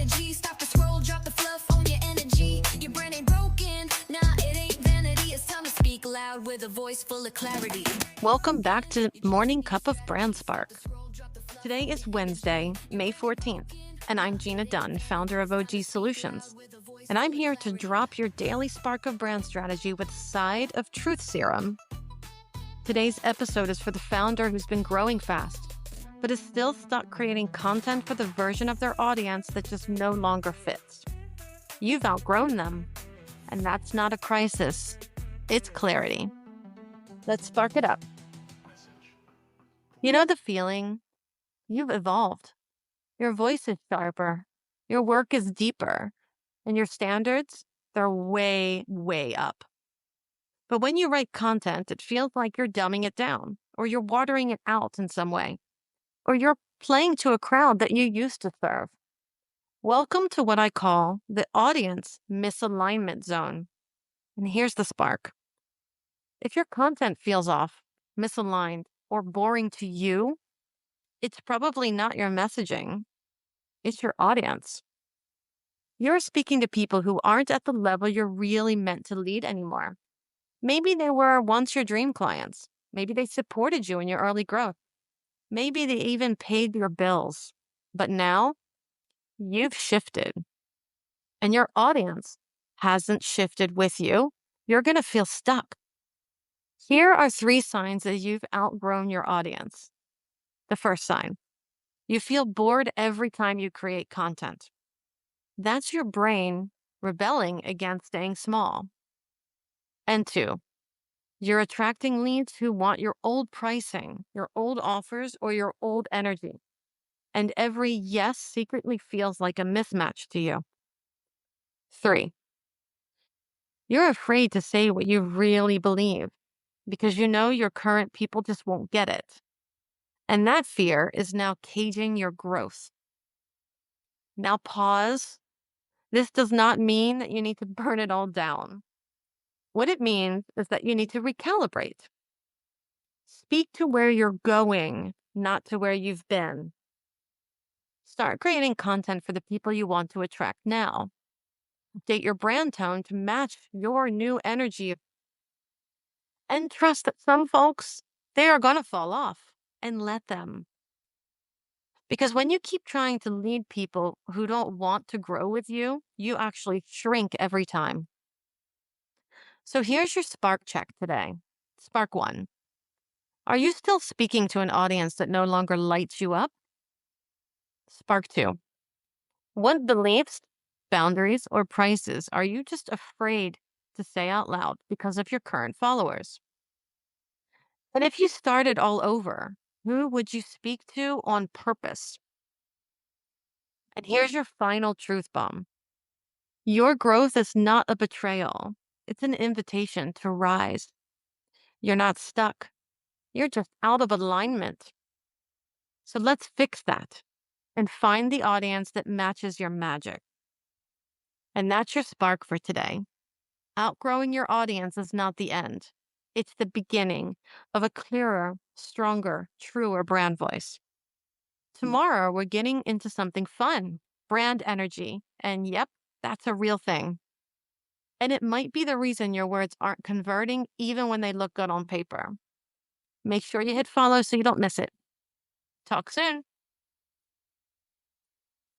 energy. Stop the scroll, drop the fluff on your energy. Your brain ain't broken, nah, it ain't vanity. It's time to speak loud with a voice full of clarity. Welcome back to Morning Cup of Brand Spark. Today is Wednesday, May 14th, and I'm Gina Dunn, founder of OG Solutions. And I'm here to drop your daily spark of brand strategy with a side of truth serum. Today's episode is for the founder who's been growing fast, but is still stuck creating content for the version of their audience that just no longer fits. You've outgrown them, and that's not a crisis, it's clarity. Let's spark it up. You know the feeling? You've evolved. Your voice is sharper, your work is deeper, and your standards, they're way, way up. But when you write content, it feels like you're dumbing it down, or you're watering it out in some way, or you're playing to a crowd that you used to serve. Welcome to what I call the audience misalignment zone. And here's the spark. If your content feels off, misaligned, or boring to you, it's probably not your messaging. It's your audience. You're speaking to people who aren't at the level you're really meant to lead anymore. Maybe they were once your dream clients. Maybe they supported you in your early growth. Maybe they even paid your bills. But now, you've shifted. And your audience hasn't shifted with you. You're going to feel stuck. Here are 3 signs that you've outgrown your audience. The first sign, you feel bored every time you create content. That's your brain rebelling against staying small. And 2, you're attracting leads who want your old pricing, your old offers, or your old energy. And every yes secretly feels like a mismatch to you. 3, you're afraid to say what you really believe because you know your current people just won't get it. And that fear is now caging your growth. Now pause. This does not mean that you need to burn it all down. What it means is that you need to recalibrate. Speak to where you're going, not to where you've been. Start creating content for the people you want to attract now. Update your brand tone to match your new energy. And trust that some folks, they are going to fall off, and let them. Because when you keep trying to lead people who don't want to grow with you, you actually shrink every time. So here's your spark check today. Spark 1. Are you still speaking to an audience that no longer lights you up? Spark 2. What beliefs, boundaries, or prices are you just afraid to say out loud because of your current followers? And if you started all over, who would you speak to on purpose? And here's your final truth bomb. Your growth is not a betrayal. It's an invitation to rise. You're not stuck. You're just out of alignment. So let's fix that and find the audience that matches your magic. And that's your spark for today. Outgrowing your audience is not the end. It's the beginning of a clearer, stronger, truer brand voice. Tomorrow, we're getting into something fun, brand energy. And yep, that's a real thing. And it might be the reason your words aren't converting even when they look good on paper. Make sure you hit follow so you don't miss it. Talk soon.